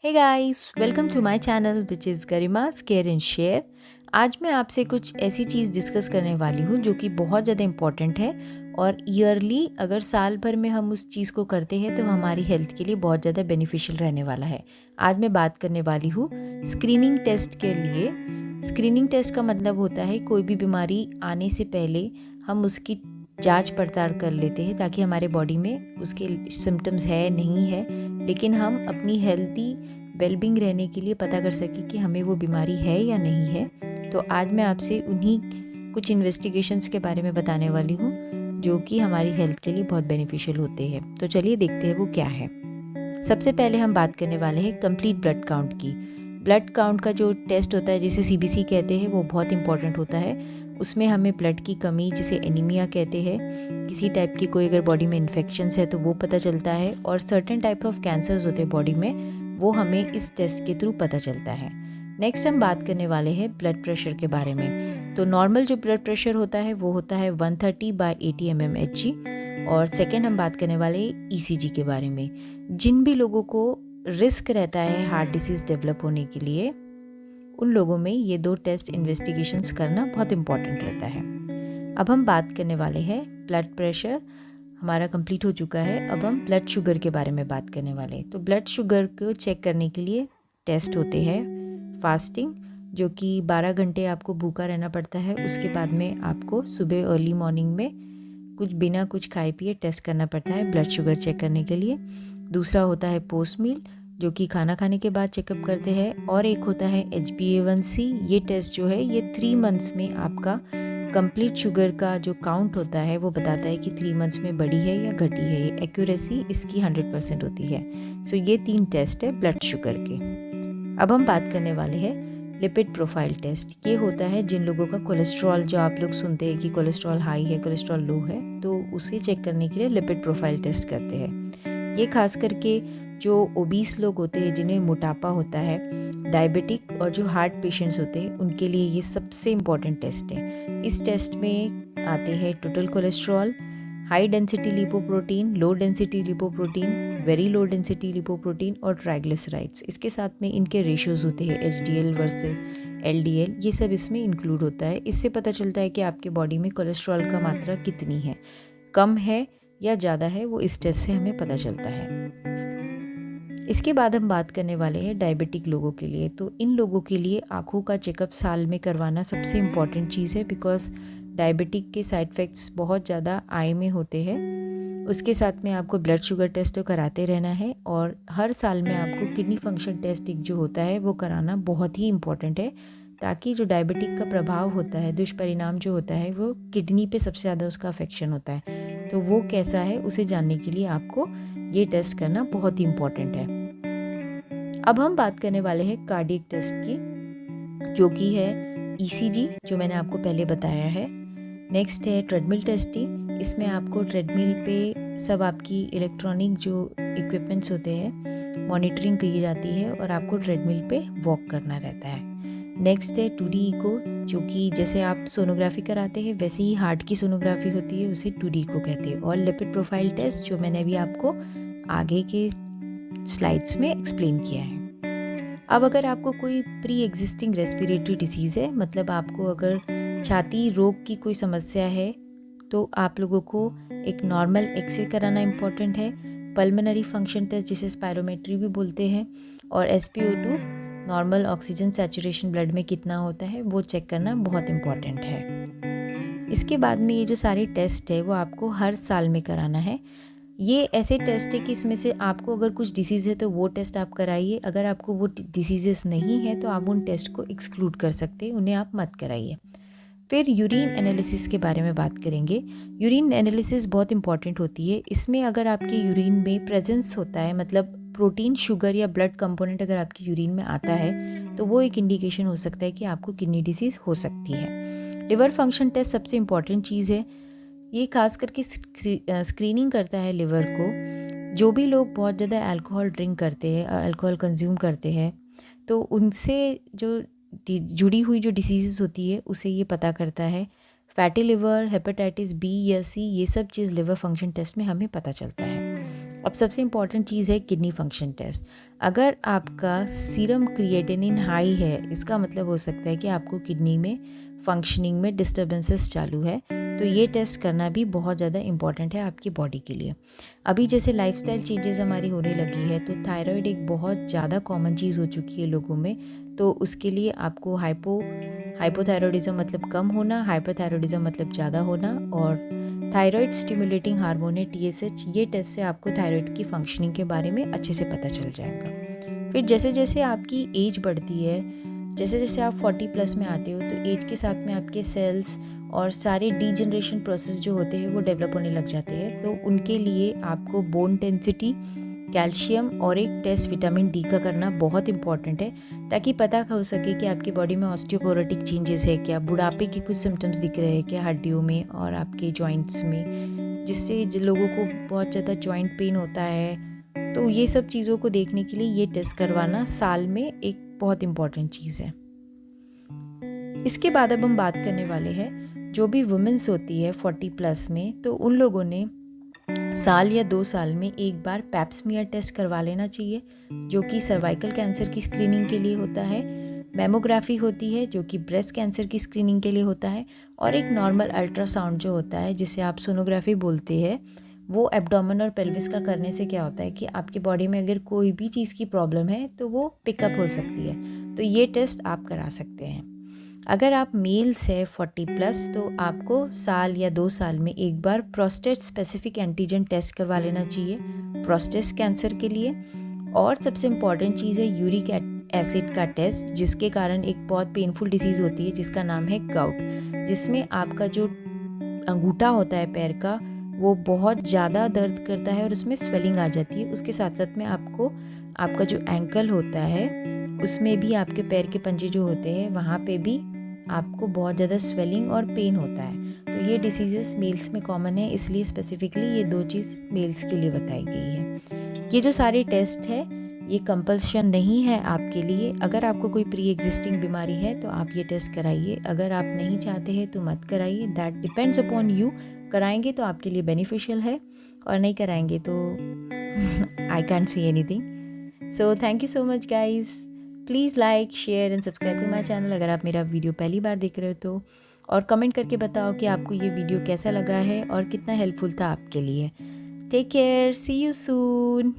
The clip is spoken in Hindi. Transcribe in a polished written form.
Hey guys, welcome to my channel which is Garima's care and share. आज मैं आपसे कुछ ऐसी चीज़ डिस्कस करने वाली हूँ जो कि बहुत ज़्यादा इम्पॉर्टेंट है और ईयरली अगर साल भर में हम उस चीज़ को करते हैं तो हमारी हेल्थ के लिए बहुत ज़्यादा बेनिफिशियल रहने वाला है। आज मैं बात करने वाली हूँ स्क्रीनिंग टेस्ट के लिए। स्क्रीनिंग टेस्ट का मतलब होता है कोई भी बीमारी आने से पहले हम उसकी जांच पड़ताल कर लेते हैं ताकि हमारे बॉडी में उसके सिम्टम्स है नहीं है, लेकिन हम अपनी हेल्थी वेलबींग रहने के लिए पता कर सकें कि हमें वो बीमारी है या नहीं है। तो आज मैं आपसे उन्हीं कुछ इन्वेस्टिगेशंस के बारे में बताने वाली हूँ जो कि हमारी हेल्थ के लिए बहुत बेनिफिशियल होते हैं। तो चलिए देखते हैं वो क्या है। सबसे पहले हम बात करने वाले हैं कंप्लीट ब्लड काउंट की। ब्लड काउंट का जो टेस्ट होता है जिसे सीबीसी कहते हैं वो बहुत इंपॉर्टेंट होता है। उसमें हमें ब्लड की कमी जिसे एनीमिया कहते हैं, किसी टाइप की कोई अगर बॉडी में इन्फेक्शंस है तो वो पता चलता है, और सर्टेन टाइप ऑफ कैंसर्स होते हैं बॉडी में, वो हमें इस टेस्ट के थ्रू पता चलता है। नेक्स्ट हम बात करने वाले हैं ब्लड प्रेशर के बारे में। तो नॉर्मल जो ब्लड प्रेशर होता है वो होता है 130/80 mmHg। और सेकेंड हम बात करने वाले हैं ईसीजी के बारे में। जिन भी लोगों को रिस्क रहता है हार्ट डिसीज़ डेवलप होने के लिए, उन लोगों में ये दो टेस्ट इन्वेस्टिगेशंस करना बहुत इम्पॉर्टेंट रहता है। अब हम बात करने वाले हैं ब्लड प्रेशर हमारा कंप्लीट हो चुका है। अब हम ब्लड शुगर के बारे में बात करने वाले हैं। तो ब्लड शुगर को चेक करने के लिए टेस्ट होते हैं फास्टिंग, जो कि 12 घंटे आपको भूखा रहना पड़ता है। उसके बाद में आपको सुबह अर्ली मॉर्निंग में कुछ बिना कुछ खाए पिए टेस्ट करना पड़ता है ब्लड शुगर चेक करने के लिए। दूसरा होता है पोस्ट मील, जो कि खाना खाने के बाद चेकअप करते हैं। और एक होता है HbA1c। ये टेस्ट जो है ये 3 मंथ्स में आपका कंप्लीट शुगर का जो काउंट होता है वो बताता है कि 3 मंथ्स में बढ़ी है या घटी है। ये एक्यूरेसी इसकी 100% होती है। सो ये 3 टेस्ट है ब्लड शुगर के। अब हम बात करने वाले हैं लिपिड प्रोफाइल टेस्ट। ये होता है जिन लोगों का कोलेस्ट्रॉल, जो आप लोग सुनते हैं कि कोलेस्ट्रॉल हाई है, कोलेस्ट्रॉल लो है, तो उसे चेक करने के लिए लिपिड प्रोफाइल टेस्ट करते हैं। ये खास करके जो ओबीस लोग होते हैं, जिन्हें मोटापा होता है, डायबिटिक और जो हार्ट पेशेंट्स होते हैं, उनके लिए ये सबसे इम्पॉर्टेंट टेस्ट है। इस टेस्ट में आते हैं total cholesterol, high density lipoprotein, low density lipoprotein, very low density lipoprotein और ट्राइग्लिसराइड्स। इसके साथ में इनके रेशियोज होते हैं HDL वर्सेस LDL, ये सब इसमें इंक्लूड होता है। इससे पता चलता है कि आपके बॉडी में कोलेस्ट्रॉल का मात्रा कितनी है, कम है या ज़्यादा है, वो इस टेस्ट से हमें पता चलता है। इसके बाद हम बात करने वाले हैं डायबिटिक लोगों के लिए। तो इन लोगों के लिए आँखों का चेकअप साल में करवाना सबसे इम्पॉर्टेंट चीज़ है, बिकॉज डायबिटिक के साइड इफ़ेक्ट्स बहुत ज़्यादा आई में होते हैं। उसके साथ में आपको ब्लड शुगर टेस्ट तो कराते रहना है, और हर साल में आपको किडनी फंक्शन टेस्ट एक जो होता है वो कराना बहुत ही इम्पॉर्टेंट है, ताकि जो डायबिटिक का प्रभाव होता है, दुष्परिणाम जो होता है, वो किडनी पे सबसे ज़्यादा उसका अफेक्शन होता है। तो वो कैसा है उसे जानने के लिए आपको ये टेस्ट करना बहुत ही इम्पॉर्टेंट है। अब हम बात करने वाले हैं कार्डियक टेस्ट की, जो कि है ECG, जो मैंने आपको पहले बताया है। नेक्स्ट है ट्रेडमिल टेस्टिंग। इसमें आपको ट्रेडमिल पे सब आपकी इलेक्ट्रॉनिक जो इक्विपमेंट्स होते हैं मॉनिटरिंग की जाती है, और आपको ट्रेडमिल पे वॉक करना रहता है। नेक्स्ट है 2D इको, जो कि जैसे आप सोनोग्राफी कराते हैं वैसे ही हार्ट की सोनोग्राफी होती है, उसे 2D इको कहते हैं। और लिपिड प्रोफाइल टेस्ट, जो मैंने अभी आपको आगे के स्लाइड्स में एक्सप्लेन किया है। अब अगर आपको कोई प्री एग्जिस्टिंग रेस्पिरेटरी डिसीज़ है, मतलब आपको अगर छाती रोग की कोई समस्या है, तो आप लोगों को एक नॉर्मल एक्सरे कराना इम्पॉर्टेंट है। पल्मोनरी फंक्शन टेस्ट, जिसे स्पायरोमेट्री भी बोलते हैं, और SpO2 normal oxygen saturation blood में कितना होता है वो चेक करना बहुत इम्पॉर्टेंट है। इसके बाद में ये जो सारे टेस्ट है वो आपको हर साल में कराना है। ये ऐसे टेस्ट है कि इसमें से आपको अगर कुछ डिसीज़ है तो वो टेस्ट आप कराइए, अगर आपको वो डिसीजेस नहीं है तो आप उन टेस्ट को एक्सक्लूड कर सकते हैं, उन्हें आप मत कराइए। फिर यूरिन एनालिसिस के बारे में बात करेंगे। यूरिन एनालिसिस बहुत इंपॉर्टेंट होती है। इसमें अगर आपके यूरिन में प्रेजेंस होता है, मतलब प्रोटीन, शुगर या ब्लड कंपोनेंट अगर आपकी यूरिन में आता है, तो वो एक इंडिकेशन हो सकता है कि आपको किडनी डिसीज़ हो सकती है। लिवर फंक्शन टेस्ट सबसे इम्पॉर्टेंट चीज़ है। ये खास करके स्क्रीनिंग करता है लिवर को। जो भी लोग बहुत ज़्यादा अल्कोहल ड्रिंक करते हैं, अल्कोहल कंज्यूम करते हैं, तो उनसे जो जुड़ी हुई जो डिसीज़ होती है उसे ये पता करता है। फैटी लिवर, हेपेटाइटिस B या C, ये सब चीज़ लिवर फंक्शन टेस्ट में हमें पता चलता है। अब सबसे इम्पॉर्टेंट चीज़ है किडनी फंक्शन टेस्ट। अगर आपका सीरम क्रिएटिनिन हाई है, इसका मतलब हो सकता है कि आपको किडनी में फंक्शनिंग में डिस्टर्बेंसेस चालू है, तो ये टेस्ट करना भी बहुत ज़्यादा इम्पॉर्टेंट है आपकी बॉडी के लिए। अभी जैसे लाइफस्टाइल चेंजेस हमारी होने लगी है, तो थायराइड एक बहुत ज़्यादा कॉमन चीज़ हो चुकी है लोगों में, तो उसके लिए आपको हाइपोथायरॉयडिज्म मतलब कम होना, हाइपरथायरॉयडिज्म मतलब ज़्यादा होना, और थायराइड स्टिमुलेटिंग हार्मोन है TSH, ये टेस्ट से आपको थायराइड की फंक्शनिंग के बारे में अच्छे से पता चल जाएगा। फिर जैसे जैसे आपकी एज बढ़ती है, जैसे जैसे आप 40 प्लस में आते हो, तो एज के साथ में आपके सेल्स और सारे डीजनरेशन प्रोसेस जो होते हैं वो डेवलप होने लग जाते हैं। तो उनके लिए आपको बोन डेंसिटी, कैल्शियम और एक टेस्ट विटामिन D का करना बहुत इंपॉर्टेंट है, ताकि पता हो सके कि आपकी बॉडी में ऑस्टियोपोरोटिक चेंजेस है क्या, बुढ़ापे के कुछ सिम्टम्स दिख रहे हैं क्या हड्डियों में और आपके जॉइंट्स में, जिससे लोगों को बहुत ज़्यादा जॉइंट पेन होता है। तो ये सब चीज़ों को देखने के लिए ये टेस्ट करवाना साल में एक बहुत इम्पॉर्टेंट चीज़ है। इसके बाद अब हम बात करने वाले हैं जो भी वुमेन्स होती है 40 प्लस में, तो उन लोगों ने साल या 2 साल में एक बार पैप स्मीयर टेस्ट करवा लेना चाहिए, जो कि सर्वाइकल कैंसर की स्क्रीनिंग के लिए होता है। मैमोग्राफी होती है जो कि ब्रेस्ट कैंसर की स्क्रीनिंग के लिए होता है, और एक नॉर्मल अल्ट्रासाउंड जो होता है जिसे आप सोनोग्राफी बोलते हैं, वो एब्डोमेन और पेल्विस का करने से क्या होता है कि आपकी बॉडी में अगर कोई भी चीज़ की प्रॉब्लम है तो वो पिकअप हो सकती है। तो ये टेस्ट आप करा सकते हैं। अगर आप मेल्स है 40 प्लस, तो आपको साल या 2 साल में एक बार प्रोस्टेट स्पेसिफिक एंटीजन टेस्ट करवा लेना चाहिए प्रोस्टेट कैंसर के लिए। और सबसे इम्पॉर्टेंट चीज़ है यूरिक एसिड का टेस्ट, जिसके कारण एक बहुत पेनफुल डिसीज़ होती है जिसका नाम है गाउट, जिसमें आपका जो अंगूठा होता है पैर का, वो बहुत ज़्यादा दर्द करता है और उसमें स्वेलिंग आ जाती है। उसके साथ साथ में आपको आपका जो एंकल होता है उसमें भी, आपके पैर के पंजे जो होते हैं वहाँ पे भी आपको बहुत ज़्यादा स्वेलिंग और पेन होता है। तो ये डिसीजेस मेल्स में कॉमन है, इसलिए स्पेसिफिकली ये 2 चीज़ मेल्स के लिए बताई गई है। ये जो सारे टेस्ट है ये कंपल्शन नहीं है आपके लिए। अगर आपको कोई प्री एग्जिस्टिंग बीमारी है तो आप ये टेस्ट कराइए, अगर आप नहीं चाहते हैं तो मत कराइए, दैट डिपेंड्स अपॉन यू। कराएंगे तो आपके लिए बेनिफिशियल है, और नहीं कराएंगे तो I can't say anything. So thank you so much guys. Please like, share and subscribe to my channel अगर आप मेरा वीडियो पहली बार देख रहे हो तो, और कमेंट करके बताओ कि आपको ये वीडियो कैसा लगा है और कितना हेल्पफुल था आपके लिए। Take care, see you soon.